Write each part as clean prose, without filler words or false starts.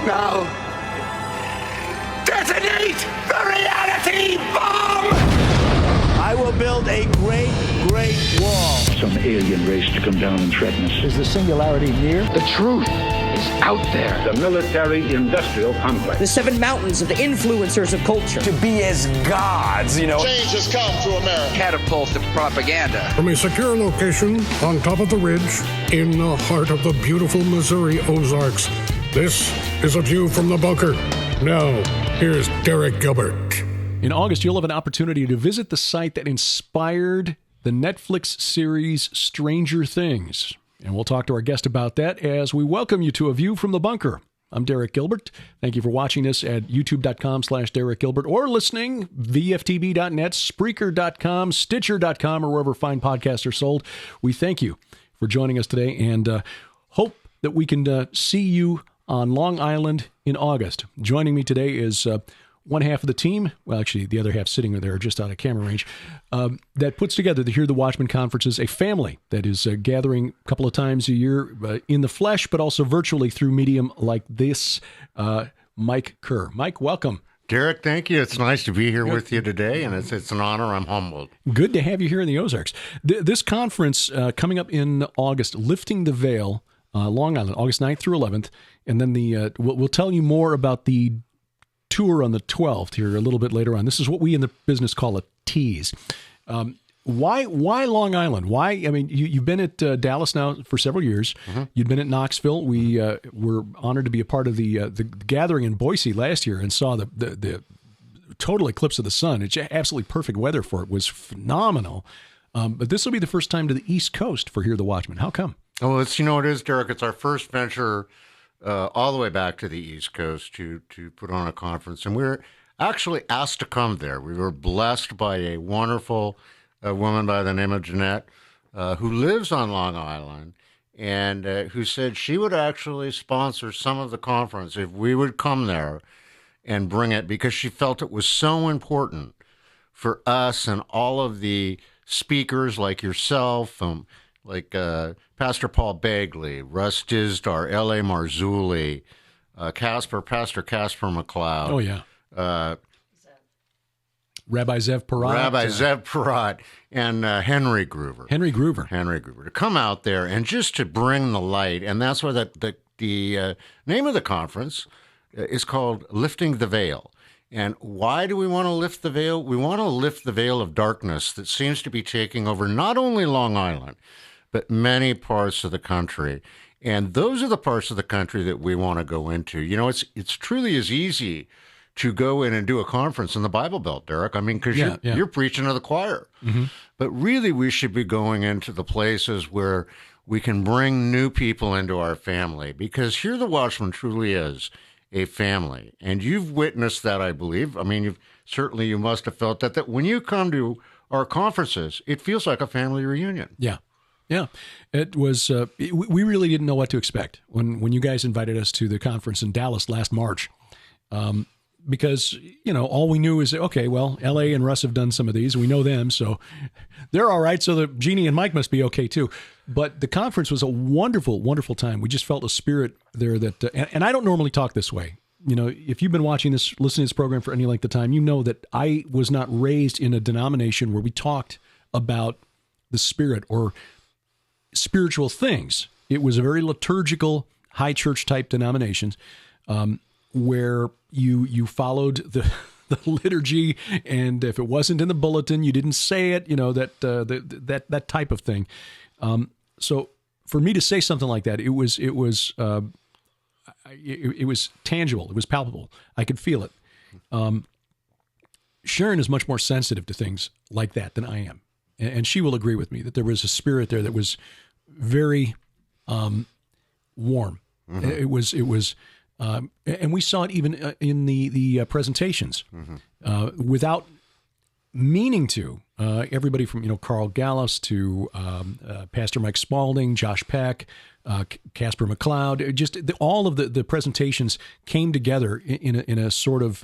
Now, detonate the reality bomb! I will build a great, great wall. Some alien race to come down and threaten us. Is the singularity near? The truth is out there. The military-industrial complex. The 7 mountains of the influencers of culture. To be as gods, you know. Change has come to America. Catapult of propaganda. From a secure location on top of the ridge in the heart of the beautiful Missouri Ozarks, this is A View from the Bunker. Now, here's Derek Gilbert. In August, you'll have an opportunity to visit the site that inspired the Netflix series Stranger Things. And we'll talk to our guest about that as we welcome you to A View from the Bunker. I'm Derek Gilbert. Thank you for watching us at youtube.com/Derek Gilbert or listening, VFTB.net, Spreaker.com, Stitcher.com, or wherever fine podcasts are sold. We thank you for joining us today and hope that we can see you on Long Island in August. Joining me today is one half of the team, well, actually, the other half sitting there just out of camera range, that puts together the Hear the Watchmen conferences, a family that is gathering a couple of times a year in the flesh, but also virtually through medium like this. Mike Kerr. Mike, welcome. Derek, thank you. It's nice to be here with you today, and it's an honor. I'm humbled. Good to have you here in the Ozarks. This conference coming up in August, Lifting the Veil, Long Island, August 9th through 11th, and then we'll tell you more about the tour on the 12th here a little bit later on. This is what we in the business call a tease. Why Long Island? Why? I mean, you've been at Dallas now for several years. Mm-hmm. You'd been at Knoxville. We were honored to be a part of the gathering in Boise last year and saw the total eclipse of the sun. It's absolutely perfect weather for it. It was phenomenal. But this will be the first time to the East Coast for Hear the Watchmen. How come? Oh, it is, Derek. It's our first venture all the way back to the East Coast to put on a conference. And we were actually asked to come there. We were blessed by a wonderful woman by the name of Jeanette, who lives on Long Island, and who said she would actually sponsor some of the conference if we would come there and bring it, because she felt it was so important for us and all of the speakers like yourself, like Pastor Paul Bagley, Russ Dizdar, L.A. Marzulli, Pastor Casper McLeod. Oh, yeah. Rabbi Zev Porat. And Henry Groover. Henry Groover. To come out there and just to bring the light. And that's why the name of the conference is called Lifting the Veil. And why do we want to lift the veil? We want to lift the veil of darkness that seems to be taking over not only Long Island, but many parts of the country. And those are the parts of the country that we want to go into. You know, it's truly as easy to go in and do a conference in the Bible Belt, Derek. I mean, because you're preaching to the choir. Mm-hmm. But really, we should be going into the places where we can bring new people into our family. Because Hear the Watchman truly is a family. And you've witnessed that, I believe. I mean, you must have felt that when you come to our conferences, it feels like a family reunion. Yeah. Yeah, it was. We really didn't know what to expect when you guys invited us to the conference in Dallas last March, because all we knew is okay. Well, L.A. and Russ have done some of these. We know them, so they're all right. So the Jeannie and Mike must be okay too. But the conference was a wonderful, wonderful time. We just felt a spirit there that, and I don't normally talk this way. If you've been watching this, listening to this program for any length of time, you know that I was not raised in a denomination where we talked about the spirit or spiritual things. It was a very liturgical, high church type denominations, where you followed the liturgy, and if it wasn't in the bulletin, you didn't say it. That type of thing. So for me to say something like that, it was tangible. It was palpable. I could feel it. Sharon is much more sensitive to things like that than I am. And she will agree with me that there was a spirit there that was very warm. Mm-hmm. It was, and we saw it even in the presentations, without meaning to. Everybody from Carl Gallos to Pastor Mike Spalding, Josh Peck, Casper McLeod. Just all of the presentations came together in a sort of.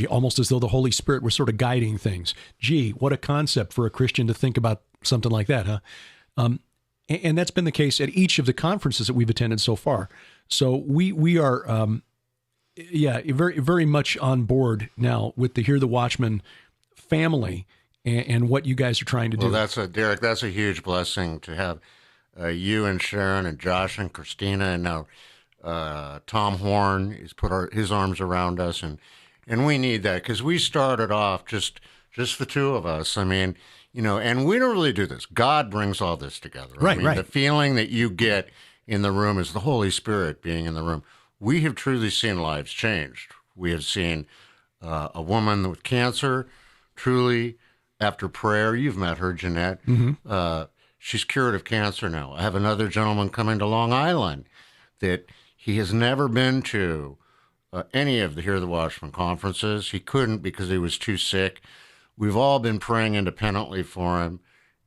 Almost as though the Holy Spirit was sort of guiding things. Gee, what a concept for a Christian to think about something like that, huh? And that's been the case at each of the conferences that we've attended so far. So we are, very, very much on board now with the Hear the Watchmen family and what you guys are trying to do. Well, Derek, that's a huge blessing to have you and Sharon and Josh and Christina and now Tom Horn has put his arms around us, and we need that because we started off just the two of us. I mean, and we don't really do this. God brings all this together. Right, I mean, right. The feeling that you get in the room is the Holy Spirit being in the room. We have truly seen lives changed. We have seen a woman with cancer, truly, after prayer. You've met her, Jeanette. Mm-hmm. She's cured of cancer now. I have another gentleman coming to Long Island that he has never been to any of the Hear the Watchman conferences. He couldn't because he was too sick. We've all been praying independently for him,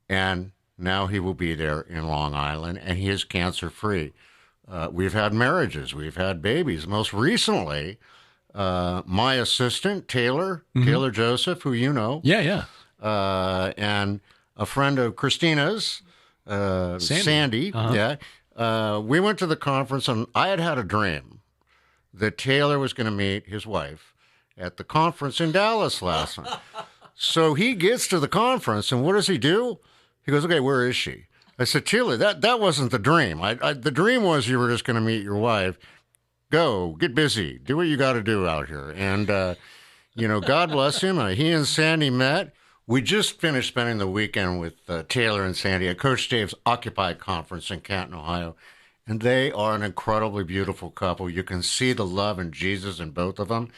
and now he will be there in Long Island, and he is cancer-free. We've had marriages. We've had babies. Most recently, my assistant, Taylor Joseph, who you know. Yeah. And a friend of Christina's, Sandy. Uh-huh. We went to the conference, and I had a dream that Taylor was going to meet his wife at the conference in Dallas last night. So he gets to the conference, and what does he do? He goes, okay, where is she? I said, Taylor, that wasn't the dream. The dream was you were just going to meet your wife. Go, get busy, do what you got to do out here. And, God bless him. He and Sandy met. We just finished spending the weekend with Taylor and Sandy at Coach Dave's Occupy Conference in Canton, Ohio. And they are an incredibly beautiful couple. You can see the love and Jesus in both of them.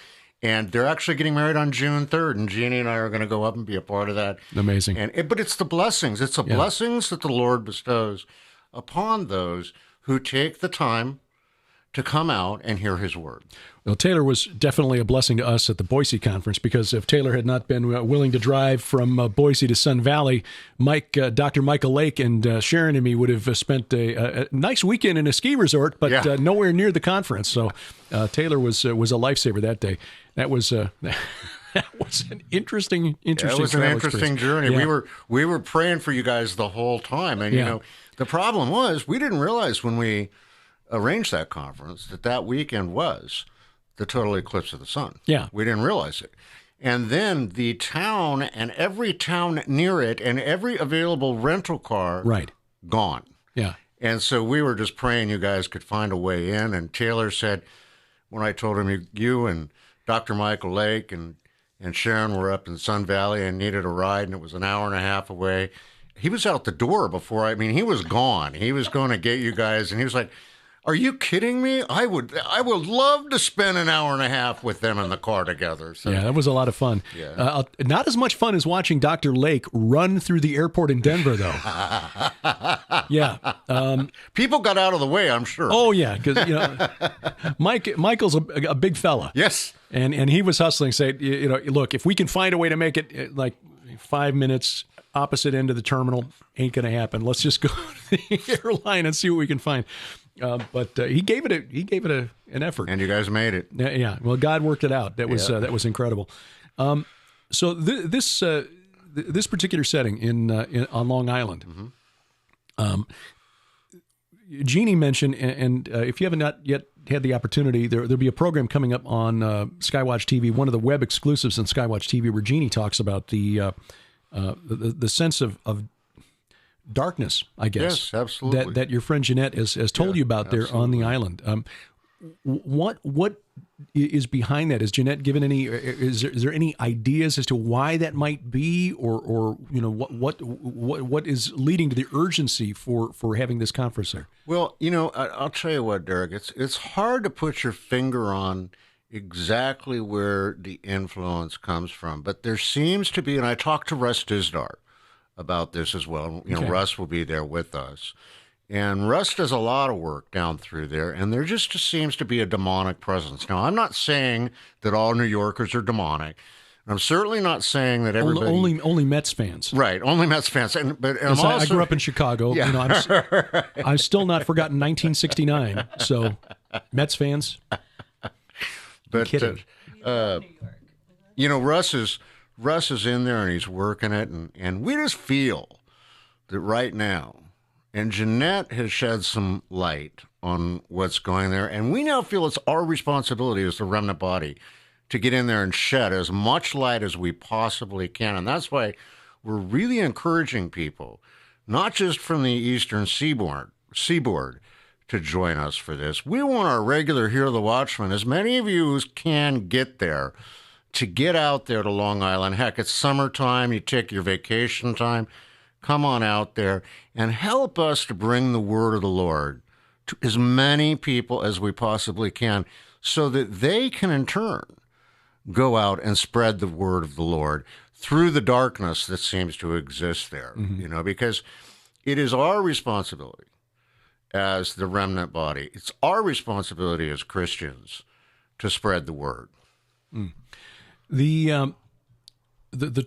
And they're actually getting married on June 3rd. And Jeannie and I are going to go up and be a part of that. Amazing. But it's the blessings. It's the blessings that the Lord bestows upon those who take the time to come out and hear his word. Well, Taylor was definitely a blessing to us at the Boise conference, because if Taylor had not been willing to drive from Boise to Sun Valley, Dr. Michael Lake and Sharon and me would have spent a nice weekend in a ski resort, but nowhere near the conference. So Taylor was a lifesaver that day. That was that was an interesting. It was an interesting journey. Yeah. We were praying for you guys the whole time, and the problem was we didn't realize when we arranged that conference that weekend was the total eclipse of the sun. Yeah. We didn't realize it. And then the town and every town near it and every available rental car gone. Yeah. And so we were just praying you guys could find a way in. And Taylor said, when I told him you and Dr. Michael Lake and Sharon were up in Sun Valley and needed a ride, and it was an hour and a half away, he was out the door before, he was gone. He was going to get you guys, and he was like, are you kidding me? I would love to spend an hour and a half with them in the car together. So. Yeah, that was a lot of fun. Yeah. Not as much fun as watching Dr. Lake run through the airport in Denver, though. Yeah. People got out of the way, I'm sure. Oh, yeah, because Michael's a big fella. Yes. And he was hustling, saying, look, if we can find a way to make it like 5 minutes opposite end of the terminal, ain't going to happen. Let's just go to the airline and see what we can find. But he gave it an effort, and you guys made it. Yeah. Well, God worked it out. That was incredible. So this particular setting on Long Island, Jeannie mentioned, and if you haven't not yet had the opportunity, there'll be a program coming up on Skywatch TV, one of the web exclusives on Skywatch TV, where Jeannie talks about the sense of darkness, I guess. Yes, absolutely. That your friend Jeanette has told you about there on the island. What is behind that? Has Jeanette given any? Is there any ideas as to why that might be, or what is leading to the urgency for having this conference there? Well, I'll tell you what, Derek. It's hard to put your finger on exactly where the influence comes from, but there seems to be, and I talked to Russ Dizdar about this as well. Okay. Russ will be there with us. And Russ does a lot of work down through there, and there just seems to be a demonic presence. Now, I'm not saying that all New Yorkers are demonic. I'm certainly not saying that everybody... Only Mets fans. Right, only Mets fans. But I grew up in Chicago. Yeah. I've still not forgotten 1969. So, Mets fans, but kidding. Russ is in there and he's working it, and we just feel that right now, And Jeanette has shed some light on what's going there. And we now feel it's our responsibility as the remnant body to get in there and shed as much light as we possibly can. And that's why we're really encouraging people, not just from the eastern seaboard, to join us for this. We want our regular Hear the Watchmen, as many of you as can get there, to get out there to Long Island. Heck, it's summertime. You take your vacation time. Come on out there and help us to bring the word of the Lord to as many people as we possibly can so that they can in turn go out and spread the word of the Lord through the darkness that seems to exist there, because it is our responsibility as the remnant body. It's our responsibility as Christians to spread the word. The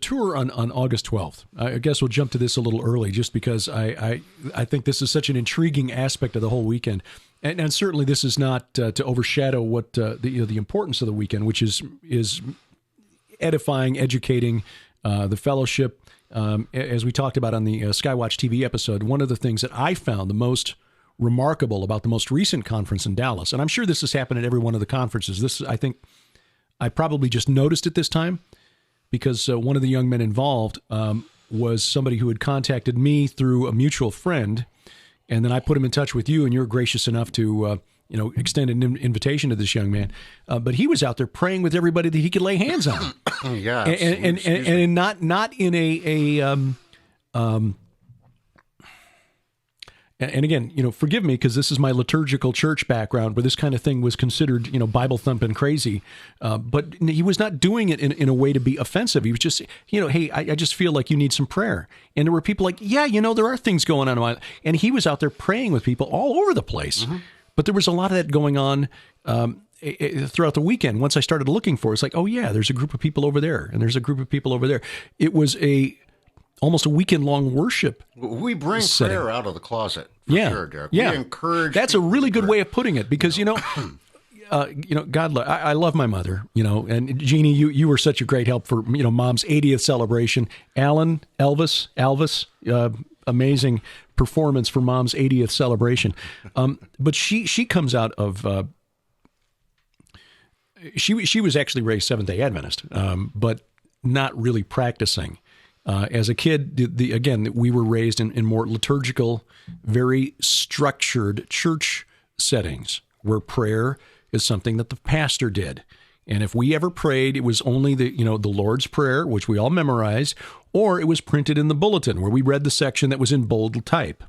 tour on August 12th, I guess we'll jump to this a little early just because I think this is such an intriguing aspect of the whole weekend. And certainly this is not to overshadow what the importance of the weekend, which is edifying, educating the fellowship. As we talked about on the Skywatch TV episode, one of the things that I found the most remarkable about the most recent conference in Dallas, and I'm sure this has happened at every one of the conferences. This, I think, I probably just noticed it this time, because one of the young men involved was somebody who had contacted me through a mutual friend, and then I put him in touch with you, and you're gracious enough to extend an invitation to this young man. But he was out there praying with everybody that he could lay hands on. Yeah, and not in a and again, forgive me because this is my liturgical church background where this kind of thing was considered, Bible thumping crazy. But he was not doing it in a way to be offensive. He was just, hey, I just feel like you need some prayer. And there were people like, yeah, there are things going on. And he was out there praying with people all over the place. Mm-hmm. But there was a lot of that going on throughout the weekend. Once I started looking for it, it's like, oh yeah, there's a group of people over there. And there's a group of people over there. It was almost a weekend-long worship. We bring setting. Prayer out of the closet, sure, Derek. Yeah. We encourage. That's a really good way of putting it, because God, I love my mother. And Jeannie, you were such a great help for Mom's 80th celebration. Alan, Elvis, amazing performance for Mom's 80th celebration. But she comes out of. She was actually raised Seventh-day Adventist, but not really practicing. As a kid, again, we were raised in more liturgical, very structured church settings where prayer is something that the pastor did. And if we ever prayed, it was only the Lord's Prayer, which we all memorized, or it was printed in the bulletin where we read the section that was in bold type.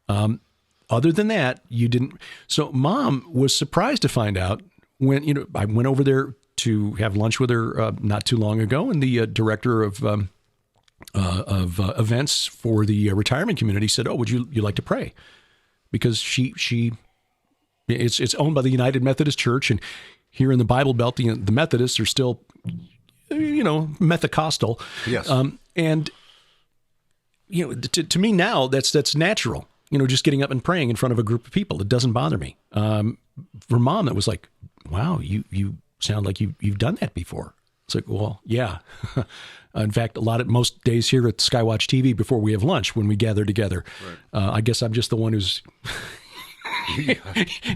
Other than that, you didn't. So Mom was surprised to find out when, I went over there to have lunch with her not too long ago, and the director of events for the retirement community said, "Oh, would you like to pray?" Because it's owned by the United Methodist Church, and here in the Bible Belt, the Methodists are still, Methacostal. Yes. And to me now, that's natural. Just getting up and praying in front of a group of people, it doesn't bother me. For Mom, it was like, "Wow, you sound like you've done that before." It's like, well, yeah. In fact, most days here at Skywatch TV before we have lunch, when we gather together, right. I guess I'm just the one who's,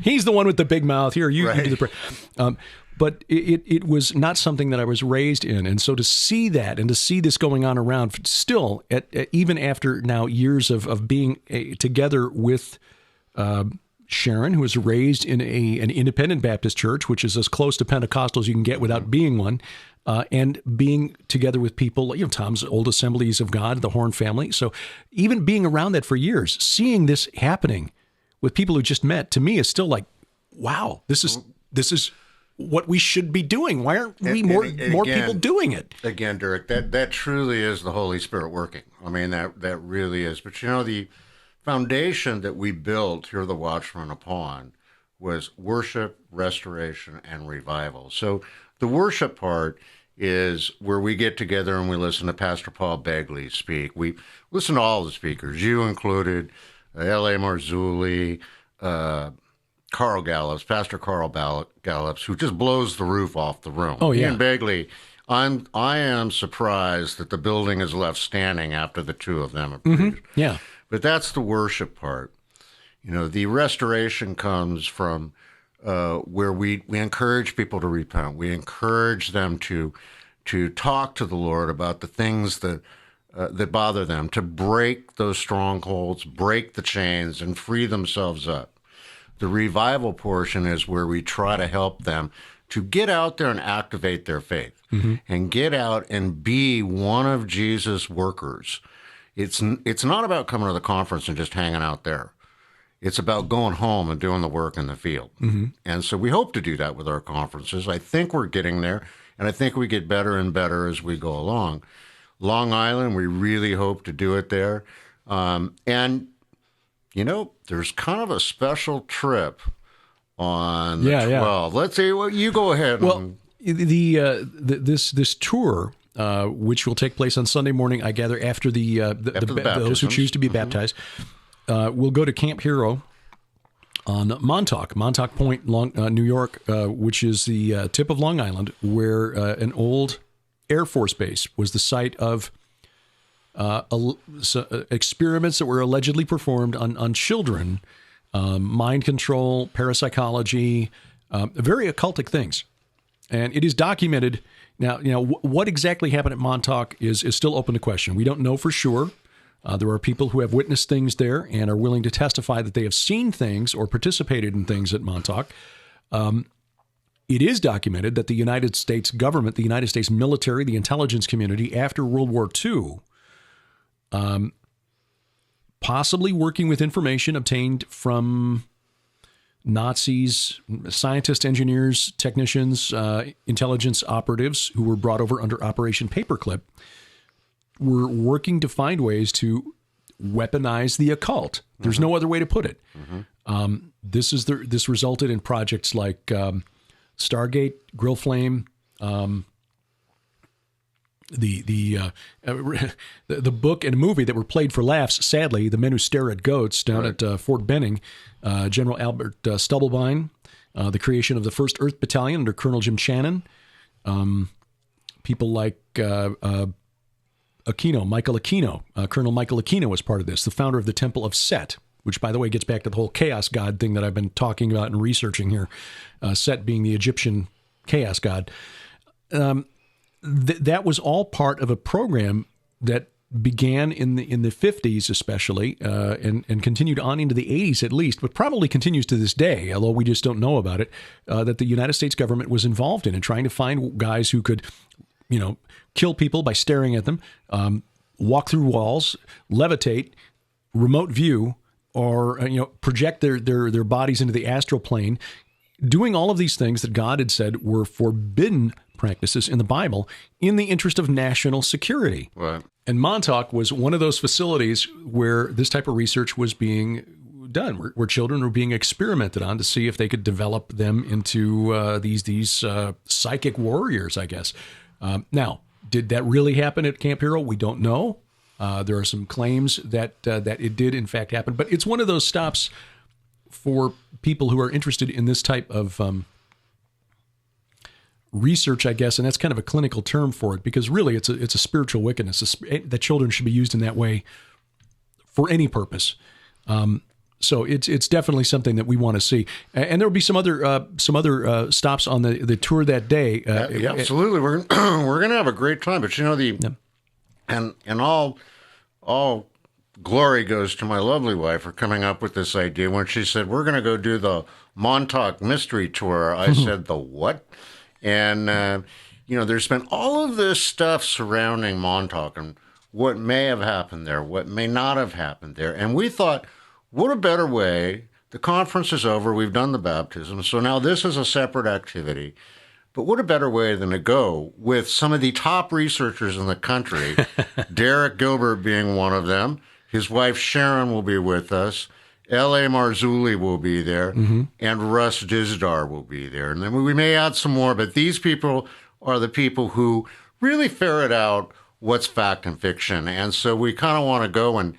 he's the one with the big mouth. Here, you do the prayer. But it was not something that I was raised in. And so to see that and to see this going on around still, even after now years of being together with Sharon, who was raised in an independent Baptist church, which is as close to Pentecostal as you can get without being one, and being together with people, Tom's Old Assemblies of God, the Horn family. So even being around that for years, seeing this happening with people who just met, to me is still like, wow, this is what we should be doing. Why aren't we more people doing it? Again, Derek, that truly is the Holy Spirit working. I mean, that really is. But the foundation that we built here, the Watchmen, upon was worship, restoration, and revival. So the worship part is where we get together and we listen to Pastor Paul Begley speak. We listen to all the speakers, you included, L.A. Marzulli, Carl Gallups, Pastor Carl Gallups, who just blows the roof off the room. Oh, yeah. Ian Begley, I am surprised that the building is left standing after the two of them have preached. Yeah. But that's the worship part. The restoration comes from where we encourage people to repent. We encourage them to talk to the Lord about the things that bother them, to break those strongholds, break the chains, and free themselves up. The revival portion is where we try to help them to get out there and activate their faith, and get out and be one of Jesus' workers. It's not about coming to the conference and just hanging out there. It's about going home and doing the work in the field. And so we hope to do that with our conferences. I think we're getting there, and I think we get better and better as we go along. Long Island, we really hope to do it there. And, there's kind of a special trip on the 12th. Let's see, you go ahead. Well, this tour, which will take place on Sunday morning, I gather, after those who choose to be baptized, we'll go to Camp Hero on Montauk Point, New York, which is the tip of Long Island, where an old Air Force base was the site of experiments that were allegedly performed on children, mind control, parapsychology, very occultic things. And it is documented. Now, what exactly happened at Montauk is still open to question. We don't know for sure. There are people who have witnessed things there and are willing to testify that they have seen things or participated in things at Montauk. It is documented that the United States government, the United States military, the intelligence community, after World War II, possibly working with information obtained from Nazis, scientists, engineers, technicians, intelligence operatives who were brought over under Operation Paperclip, were working to find ways to weaponize the occult. There's no other way to put it. This resulted in projects like Stargate, Grill Flame, the book and movie that were played for laughs, sadly, The Men Who Stare at Goats down at Fort Benning, General Albert Stubblebine, the creation of the 1st Earth Battalion under Colonel Jim Channon, people like Michael Aquino. Colonel Michael Aquino was part of this, the founder of the Temple of Set, which, by the way, gets back to the whole chaos god thing that I've been talking about and researching here, Set being the Egyptian chaos god. That was all part of a program that began in the 50s especially, and continued on into the 80s at least, but probably continues to this day, although we just don't know about it, that the United States government was involved in trying to find guys who could, kill people by staring at them, walk through walls, levitate, remote view, or project their bodies into the astral plane, doing all of these things that God had said were forbidden practices in the Bible in the interest of national security. Right. And Montauk was one of those facilities where this type of research was being done, where children were being experimented on to see if they could develop them into these psychic warriors, I guess. Now, did that really happen at Camp Hero? We don't know. There are some claims that it did, in fact, happen. But it's one of those stops for people who are interested in this type of research, I guess, and that's kind of a clinical term for it, because really it's a spiritual wickedness that children should be used in that way for any purpose. So it's definitely something that we want to see, and there will be some other stops on the tour that day. Yeah, absolutely, we're gonna have a great time. But and all glory goes to my lovely wife for coming up with this idea. When she said we're gonna go do the Montauk Mystery Tour, I said, the what? And there's been all of this stuff surrounding Montauk and what may have happened there, what may not have happened there, and we thought, what a better way. The conference is over. We've done the baptism. So now this is a separate activity. But what a better way than to go with some of the top researchers in the country, Derek Gilbert being one of them. His wife Sharon will be with us. L.A. Marzulli will be there. And Russ Dizdar will be there. And then we may add some more. But these people are the people who really ferret out what's fact and fiction. And so we kind of want to go and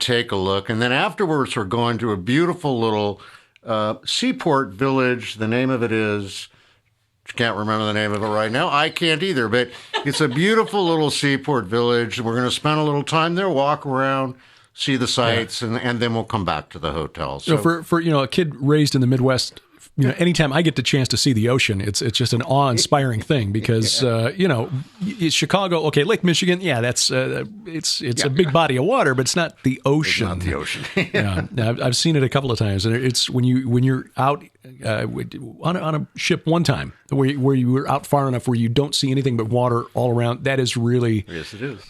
take a look. And then afterwards, we're going to a beautiful little seaport village. The name of it is, I can't remember the name of it right now. I can't either, but it's a beautiful little seaport village. We're going to spend a little time there, walk around, see the sights, and then we'll come back to the hotel. So for a kid raised in the Midwest, anytime I get the chance to see the ocean, it's just an awe-inspiring thing because it's Chicago. Okay, Lake Michigan, that's it's a big body of water, but it's not the ocean. It's not the ocean. I've seen it a couple of times, and it's when you're out on a ship one time where you were out far enough where you don't see anything but water all around. That is really yes, it is.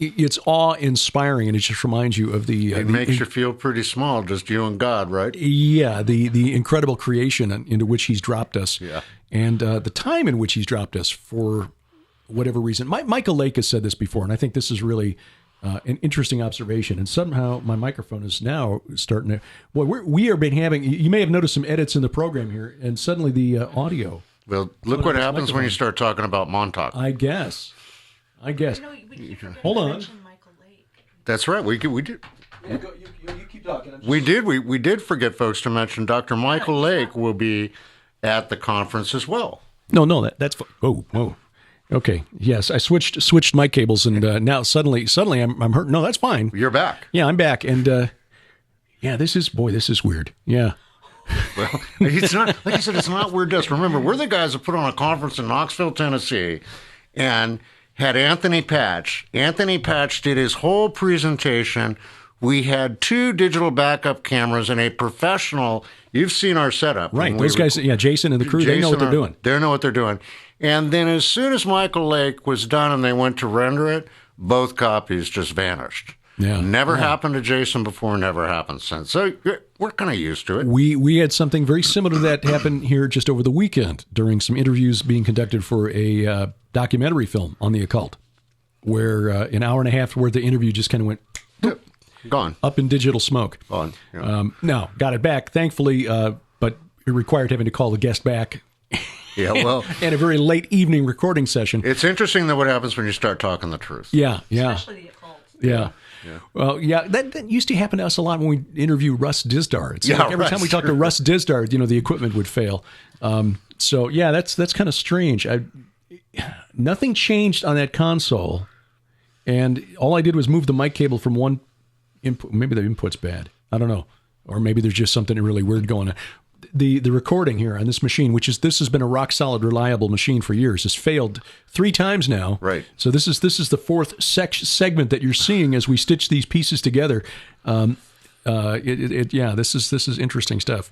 It's awe-inspiring, and it just reminds you of the... It makes you feel pretty small, just you and God, right? Yeah, the incredible creation into which he's dropped us, yeah, and the time in which he's dropped us for whatever reason. Michael Lake has said this before, and I think this is really an interesting observation, and somehow my microphone is now starting to... Well, we have been having... You may have noticed some edits in the program here, and suddenly the audio... Well, look what happens when you start talking about Montauk. I guess. Hold on. That's right. We did. You keep talking. We did forget, folks, to mention Dr. Michael Lake will be at the conference as well. No, that's whoa. Okay, yes, I switched mic cables, and now suddenly I'm hurt. No, that's fine. You're back. Yeah, I'm back, and this is weird. Yeah. Well, it's not like I said. It's not weird to us. Remember, we're the guys that put on a conference in Knoxville, Tennessee, and had Anthony Patch. Anthony Patch did his whole presentation. We had 2 digital backup cameras and a professional. You've seen our setup. Right. Those guys, Jason and the crew, they know what they're doing. They know what they're doing. And then as soon as Michael Lake was done and they went to render it, both copies just vanished. Yeah. Never happened to Jason before, never happened since. So we're kind of used to it. We had something very similar to that happen here just over the weekend during some interviews being conducted for a documentary film on the occult, where an hour and a half worth of interview just kind of went gone up in digital smoke. Gone. Yeah. Now, got it back, thankfully, but it required having to call the guest back. Yeah, well, and a very late evening recording session. It's interesting that what happens when you start talking the truth. Yeah. Especially the occult. Yeah. Well, that used to happen to us a lot when we interview Russ Dizdar. It's like every time we talk to Russ Dizdar, the equipment would fail. So that's kind of strange. Nothing changed on that console, and all I did was move the mic cable from one input. Maybe the input's bad. I don't know, or maybe there's just something really weird going on. The recording here on this machine, this has been a rock solid, reliable machine for years, has failed 3 times now. Right. So this is the 4th segment that you're seeing as we stitch these pieces together. This is interesting stuff.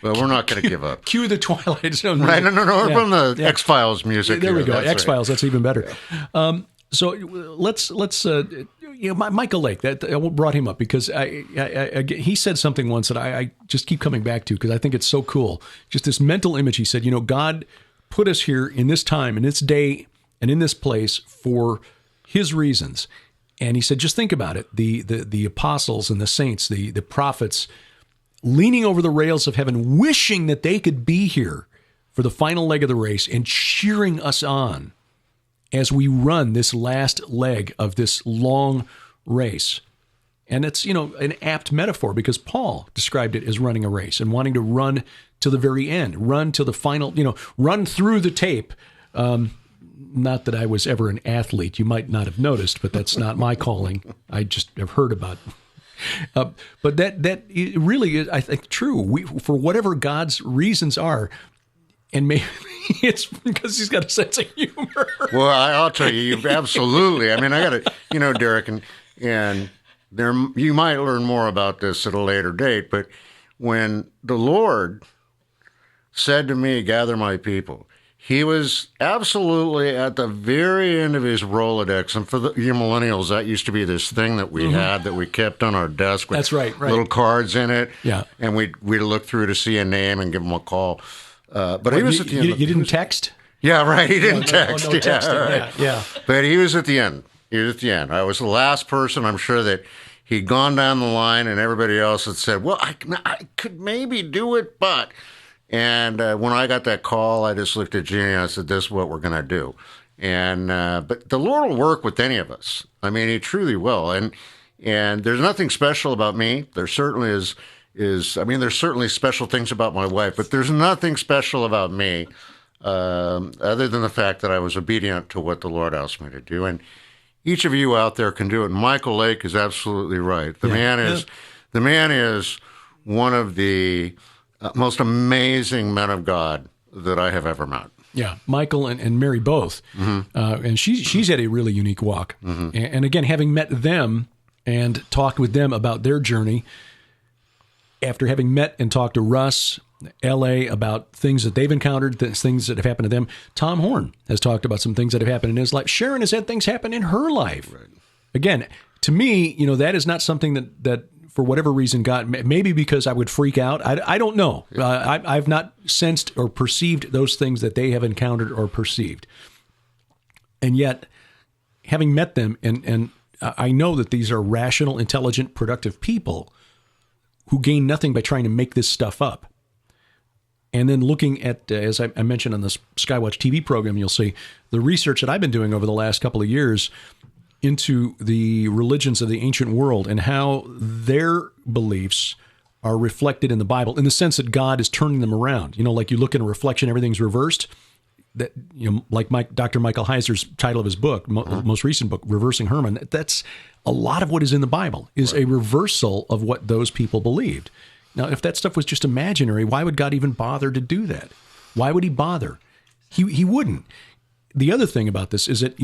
Well, we're not going to give up. Cue the Twilight Zone. Right? No. We're from the X-Files music. There we go. That's X-Files. right. That's even better. Yeah. So let's Michael Lake. That I brought him up because he said something once that I just keep coming back to because I think it's so cool. Just this mental image. He said, God put us here in this time, in this day, and in this place for His reasons. And he said, just think about it: the apostles and the saints, the prophets, leaning over the rails of heaven, wishing that they could be here for the final leg of the race and cheering us on as we run this last leg of this long race. And it's, an apt metaphor because Paul described it as running a race and wanting to run to the very end, run to the final, run through the tape. Not that I was ever an athlete. You might not have noticed, but that's not my calling. I just have heard about it. But that really is, I think, true. For whatever God's reasons are, and maybe it's because he's got a sense of humor. Well, I'll tell you, absolutely. I mean, I got to, Derek, and there you might learn more about this at a later date. But when the Lord said to me, "Gather my people," He was absolutely at the very end of his Rolodex. And for you millennials, that used to be this thing that we had that we kept on our desk with That's right. little cards in it. Yeah. And we'd look through to see a name and give him a call. But he was at the end. You didn't text? Yeah, right. He didn't text. No texting. Right. Yeah. But he was at the end. I was the last person. I'm sure that he'd gone down the line and everybody else had said, well, I could maybe do it, but... And when I got that call, I just looked at Jeannie and I said, this is what we're going to do. And but the Lord will work with any of us. I mean, He truly will. And there's nothing special about me. There certainly is there's certainly special things about my wife, but there's nothing special about me other than the fact that I was obedient to what the Lord asked me to do. each of you out there can do it. And Michael Lake is absolutely right. The man is one of the most amazing men of God that I have ever met. Yeah, Michael and Mary both. And she's had a really unique walk. And again, having met them and talked with them about their journey, after having met and talked to Russ, L.A., about things that they've encountered, things that have happened to them, Tom Horn has talked about some things that have happened in his life. Sharon has had things happen in her life. Right. Again, to me, that is not something that for whatever reason, God, maybe because I would freak out. I don't know. I've not sensed or perceived those things that they have encountered or perceived. And yet, having met them, and I know that these are rational, intelligent, productive people who gain nothing by trying to make this stuff up. And then looking at, as I mentioned on this Skywatch TV program, you'll see the research that I've been doing over the last couple of years into the religions of the ancient world and how their beliefs are reflected in the Bible, in the sense that God is turning them around. Like you look in a reflection, everything's reversed. That like Dr. Michael Heiser's title of his book, most recent book, Reversing Herman. That's a lot of what is in the Bible is a reversal of what those people believed. Now, if that stuff was just imaginary, why would God even bother to do that? Why would he bother? He wouldn't. The other thing about this is that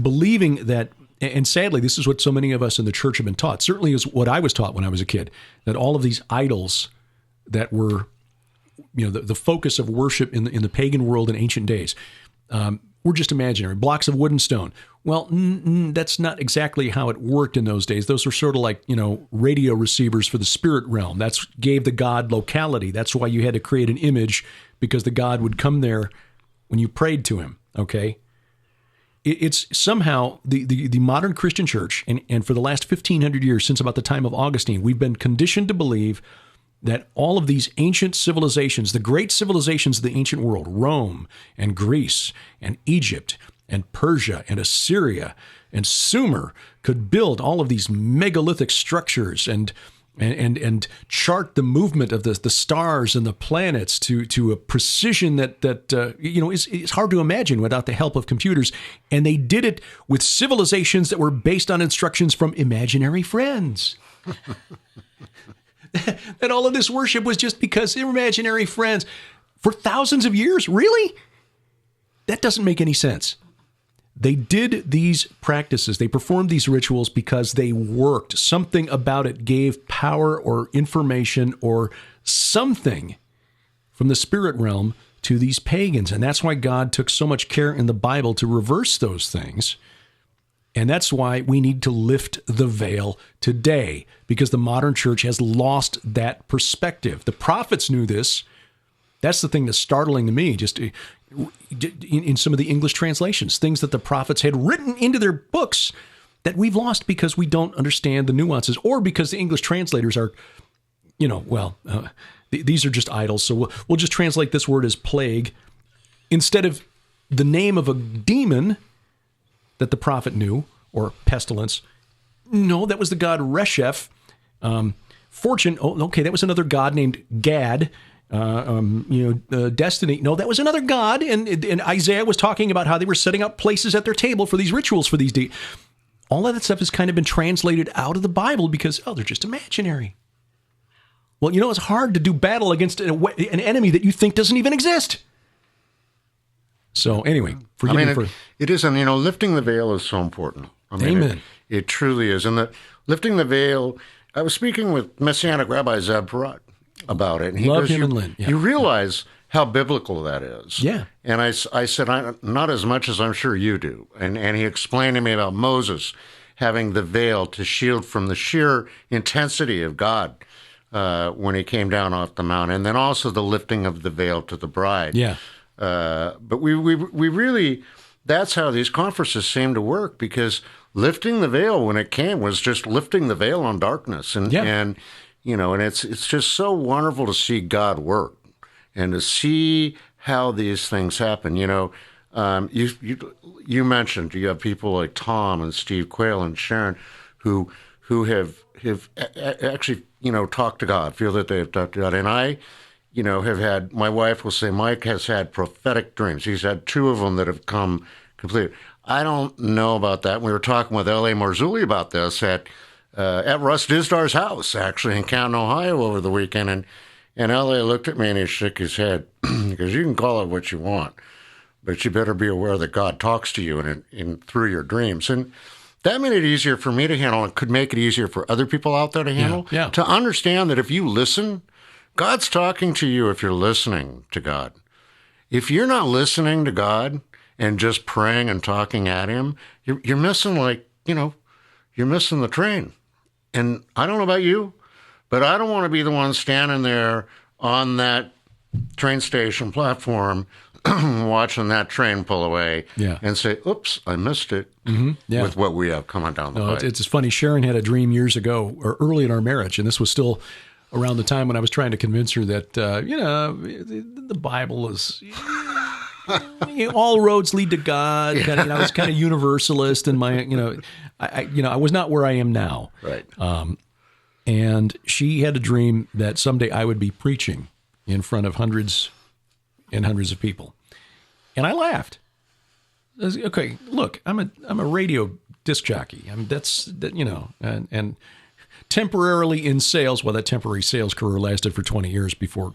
believing that, and sadly, this is what so many of us in the church have been taught, certainly is what I was taught when I was a kid, that all of these idols that were, the focus of worship in the pagan world in ancient days, were just imaginary, blocks of wood and stone. Well, that's not exactly how it worked in those days. Those were sort of like, radio receivers for the spirit realm. That's gave the god locality. That's why you had to create an image, because the god would come there when you prayed to him, okay? It's somehow the modern Christian church, and for the last 1,500 years, since about the time of Augustine, we've been conditioned to believe that all of these ancient civilizations, the great civilizations of the ancient world, Rome and Greece and Egypt and Persia and Assyria and Sumer, could build all of these megalithic structures and chart the movement of the stars and the planets to a precision that is hard to imagine without the help of computers. And they did it with civilizations that were based on instructions from imaginary friends. That all of this worship was just because they were imaginary friends for thousands of years. Really? That doesn't make any sense. They did these practices, they performed these rituals because they worked. Something about it gave power or information or something from the spirit realm to these pagans. And that's why God took so much care in the Bible to reverse those things. And that's why we need to lift the veil today, because the modern church has lost that perspective. The prophets knew this. That's the thing that's startling to me, just in some of the English translations, things that the prophets had written into their books that we've lost because we don't understand the nuances, or because the English translators are, these are just idols. So we'll just translate this word as plague instead of the name of a demon that the prophet knew, or pestilence. No, that was the god Resheph. Fortune, that was another god named Gad. Destiny, no, that was another god. And Isaiah was talking about how they were setting up places at their table for these rituals, for these all of that stuff has kind of been translated out of the Bible because, they're just imaginary. Well, it's hard to do battle against an enemy that you think doesn't even exist. So anyway, forgive me for... It is, and lifting the veil is so important. Amen. It truly is. And lifting the veil, I was speaking with Messianic Rabbi Zev Parat about it. And he Love goes, him and Lynn. Yeah. You realize how biblical that is. Yeah. And I said, not as much as I'm sure you do. And he explained to me about Moses having the veil to shield from the sheer intensity of God when he came down off the mountain. And then also the lifting of the veil to the bride. Yeah. But we really, that's how these conferences seem to work, because lifting the veil when it came was just lifting the veil on darkness. And it's just so wonderful to see God work and to see how these things happen. You mentioned you have people like Tom and Steve Quayle and Sharon who have actually, talked to God, feel that they have talked to God. And I, have had, my wife will say, Mike has had prophetic dreams. He's had 2 of them that have come complete. I don't know about that. We were talking with L.A. Marzulli about this at Russ Disdar's house, actually, in Canton, Ohio, over the weekend. And L.A. looked at me and he shook his head. He goes, you can call it what you want, but you better be aware that God talks to you in through your dreams. And that made it easier for me to handle and could make it easier for other people out there to handle. Yeah. To understand that if you listen, God's talking to you if you're listening to God. If you're not listening to God and just praying and talking at him, you're missing you're missing the train. And I don't know about you, but I don't want to be the one standing there on that train station platform watching that train pull away and say, oops, I missed it with what we have coming down the pipe. It's funny. Sharon had a dream years ago, or early in our marriage, and this was still around the time when I was trying to convince her that, the Bible is... all roads lead to God. I was kind of universalist, and I was not where I am now. Right. And she had a dream that someday I would be preaching in front of hundreds and hundreds of people, and I laughed. I was, okay, look, I'm a radio disc jockey. I mean, and temporarily in sales. Well, that temporary sales career lasted for 20 years before.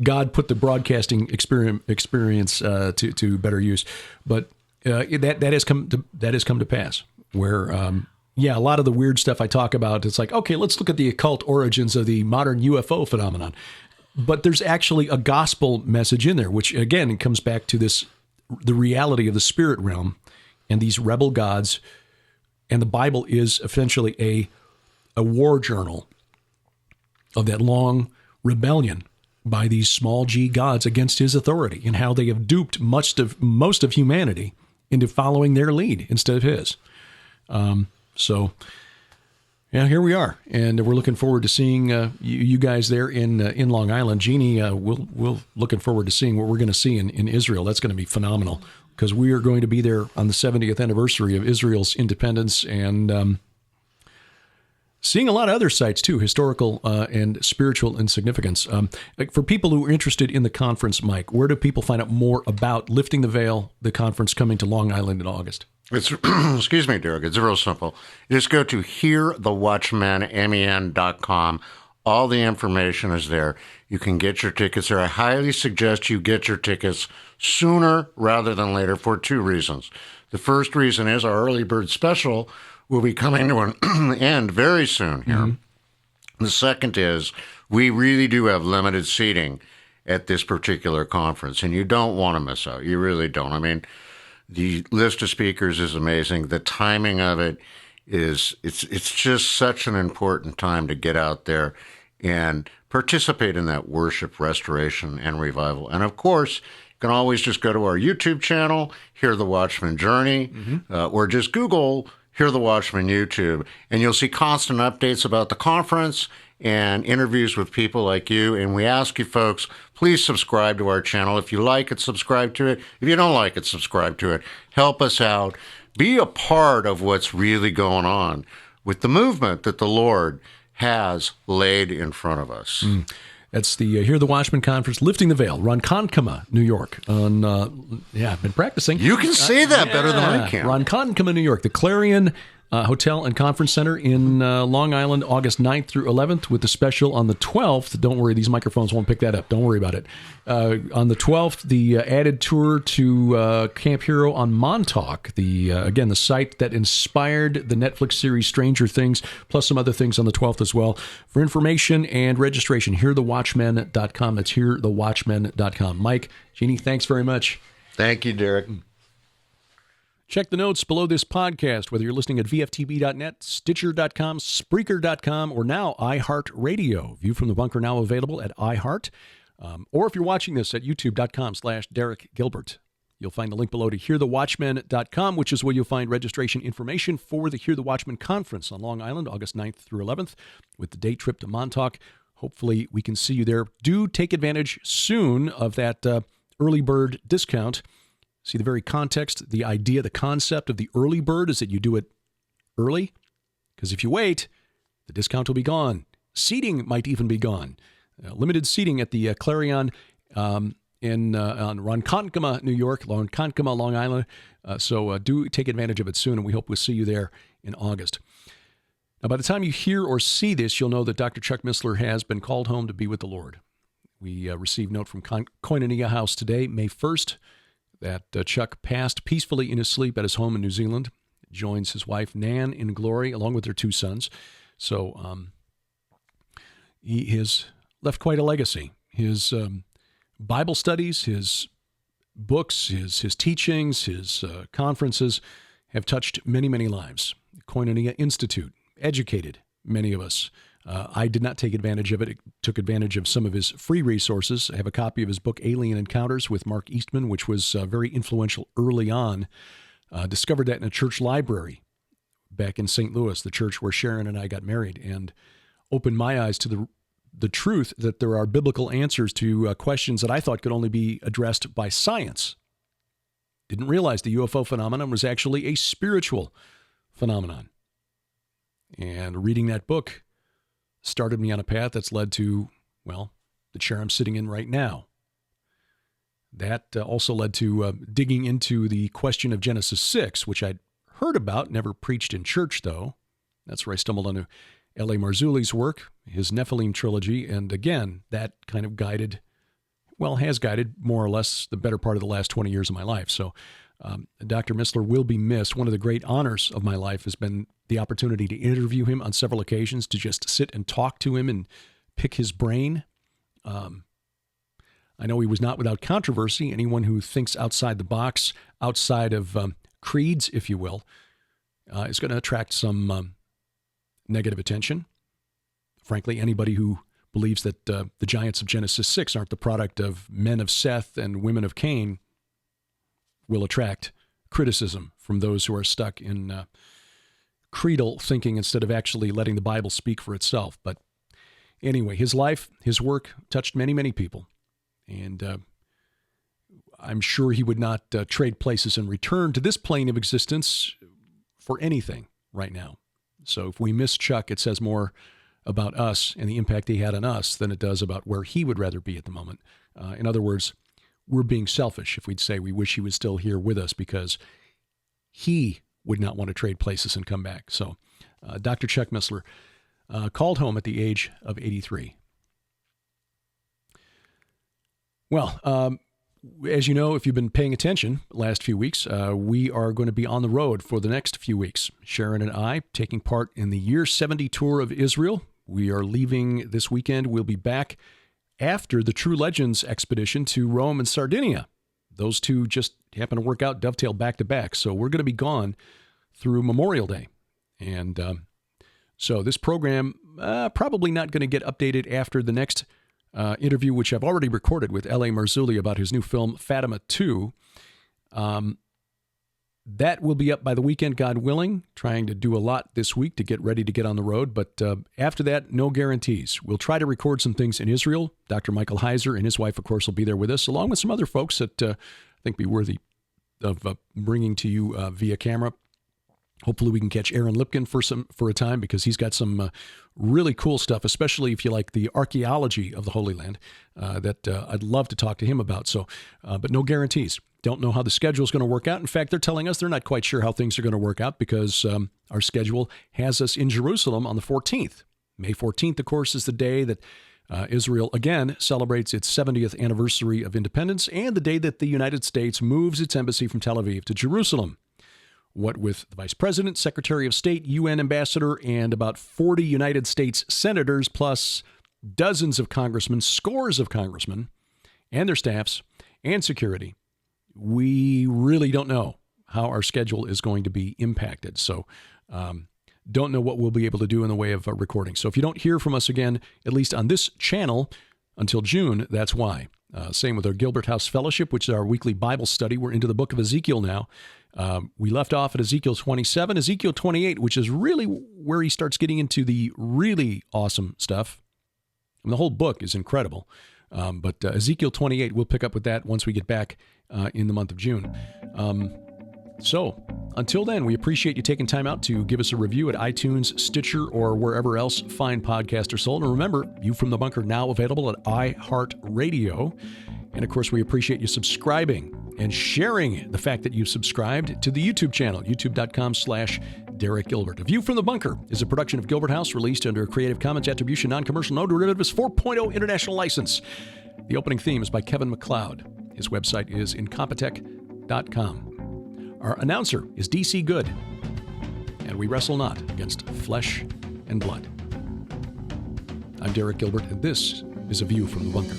God put the broadcasting experience to better use, but that has come to pass. Where a lot of the weird stuff I talk about, it's like, okay, let's look at the occult origins of the modern UFO phenomenon, but there's actually a gospel message in there, which again comes back to the reality of the spirit realm and these rebel gods, and the Bible is essentially a war journal of that long rebellion by these small g gods against his authority, and how they have duped most of humanity into following their lead instead of his. Here we are, and we're looking forward to seeing you guys there in Long Island. Jeannie, we're looking forward to seeing what we're going to see in Israel. That's going to be phenomenal, because we are going to be there on the 70th anniversary of Israel's independence, and seeing a lot of other sites, too, historical and spiritual in significance. For people who are interested in the conference, Mike, where do people find out more about Lifting the Veil, the conference coming to Long Island in August? Excuse me, Derek. It's real simple. You just go to hearthewatchman.com. All the information is there. You can get your tickets there. I highly suggest you get your tickets sooner rather than later for two reasons. The first reason is our early bird special will be coming to an end very soon here. Mm-hmm. The second is we really do have limited seating at this particular conference, and you don't want to miss out. You really don't. I mean, the list of speakers is amazing. The timing of it is, it's just such an important time to get out there and participate in that worship, restoration, and revival. And of course, you can always just go to our YouTube channel, Hear the Watchman Journey, or just Google Hear the Watchman YouTube, and you'll see constant updates about the conference and interviews with people like you. And we ask you folks, please subscribe to our channel. If you like it, subscribe to it. If you don't like it, subscribe to it. Help us out. Be a part of what's really going on with the movement that the Lord has laid in front of us. That's the Hear the Watchman Conference, Lifting the Veil, Ronkonkoma, New York. I've been practicing. You can say that better than I can. Ronkonkoma, New York, the Clarion Hotel and Conference Center in Long Island, August 9th through 11th, with the special on the 12th. Don't worry, these microphones won't pick that up. Don't worry about it. On the 12th, the added tour to Camp Hero on Montauk, the site that inspired the Netflix series Stranger Things, plus some other things on the 12th as well. For information and registration, hearthewatchman.com. That's hearthewatchman.com. Mike, Jeannie, thanks very much. Thank you, Derek. Check the notes below this podcast, whether you're listening at VFTB.net, Stitcher.com, Spreaker.com, or now iHeartRadio. View from the Bunker now available at iHeart. Or if you're watching this at YouTube.com/Derek Gilbert. You'll find the link below to HearTheWatchman.com, which is where you'll find registration information for the Hear the Watchman Conference on Long Island, August 9th through 11th, with the day trip to Montauk. Hopefully we can see you there. Do take advantage soon of that early bird discount. See the very context, the idea, the concept of the early bird is that you do it early, because if you wait, the discount will be gone. Seating might even be gone. Limited seating at the Clarion on Ronkonkoma, New York, Ronkonkoma, Long Island. So do take advantage of it soon, and we hope we'll see you there in August. Now, by the time you hear or see this, you'll know that Dr. Chuck Missler has been called home to be with the Lord. We received note from Koinonia House today, May 1st, that Chuck passed peacefully in his sleep at his home in New Zealand, joins his wife Nan in glory, along with their 2 sons. So he has left quite a legacy. His Bible studies, his books, his teachings, his conferences have touched many, many lives. Koinonia Institute educated many of us. I did not take advantage of it. It took advantage of some of his free resources. I have a copy of his book, Alien Encounters with Mark Eastman, which was very influential early on. Discovered that in a church library back in St. Louis, the church where Sharon and I got married, and opened my eyes to the truth that there are biblical answers to questions that I thought could only be addressed by science. Didn't realize the UFO phenomenon was actually a spiritual phenomenon. And reading that book started me on a path that's led to, well, the chair I'm sitting in right now. That also led to digging into the question of Genesis 6, which I'd heard about, never preached in church, though. That's where I stumbled onto L.A. Marzulli's work, his Nephilim trilogy, and again, that kind of has guided more or less the better part of the last 20 years of my life. So Dr. Missler will be missed. One of the great honors of my life has been the opportunity to interview him on several occasions, to just sit and talk to him and pick his brain. I know he was not without controversy. Anyone who thinks outside the box, outside of creeds, if you will, is going to attract some negative attention. Frankly, anybody who believes that the giants of Genesis 6 aren't the product of men of Seth and women of Cain will attract criticism from those who are stuck in creedal thinking instead of actually letting the Bible speak for itself. But anyway, his life, his work touched many, many people. And I'm sure he would not trade places and return to this plane of existence for anything right now. So if we miss Chuck, it says more about us and the impact he had on us than it does about where he would rather be at the moment. In other words, we're being selfish if we'd say we wish he was still here with us, because he would not want to trade places and come back. So Dr. Chuck Missler called home at the age of 83. Well, as you know, if you've been paying attention the last few weeks, we are going to be on the road for the next few weeks. Sharon and I taking part in the Year 70 tour of Israel. We are leaving this weekend. We'll be back after the True Legends expedition to Rome and Sardinia. Those two just happen to work out, dovetail back to back. So we're going to be gone through Memorial Day. And so this program probably not going to get updated after the next interview, which I've already recorded with L.A. Marzulli about his new film, Fatima 2. That will be up by the weekend, God willing, trying to do a lot this week to get ready to get on the road. But after that, no guarantees. We'll try to record some things in Israel. Dr. Michael Heiser and his wife, of course, will be there with us, along with some other folks that I think be worthy of bringing to you via camera. Hopefully we can catch Aaron Lipkin for a time, because he's got some really cool stuff, especially if you like the archaeology of the Holy Land, that I'd love to talk to him about. So, but no guarantees. Don't know how the schedule is going to work out. In fact, they're telling us they're not quite sure how things are going to work out, because our schedule has us in Jerusalem on the 14th. May 14th, of course, is the day that Israel again celebrates its 70th anniversary of independence, and the day that the United States moves its embassy from Tel Aviv to Jerusalem. What with the Vice President, Secretary of State, UN Ambassador, and about 40 United States senators, plus dozens of congressmen, scores of congressmen, and their staffs, and security, we really don't know how our schedule is going to be impacted. So don't know what we'll be able to do in the way of recording. So if you don't hear from us again, at least on this channel, until June, that's why. Same with our Gilbert House Fellowship, which is our weekly Bible study. We're into the book of Ezekiel now. We left off at Ezekiel 27, Ezekiel 28, which is really where he starts getting into the really awesome stuff. And the whole book is incredible. But Ezekiel 28, we'll pick up with that once we get back in the month of June. So until then, we appreciate you taking time out to give us a review at iTunes, Stitcher, or wherever else fine podcasts are sold. And remember, View from the Bunker now available at iHeartRadio. And, of course, we appreciate you subscribing and sharing the fact that you subscribed to the YouTube channel, youtube.com/Derek Gilbert. A View from the Bunker is a production of Gilbert House, released under a Creative Commons Attribution, Non-Commercial, No Derivatives 4.0 International License. The opening theme is by Kevin MacLeod. His website is incompetech.com. Our announcer is DC Good. And we wrestle not against flesh and blood. I'm Derek Gilbert, and this is A View from the Bunker.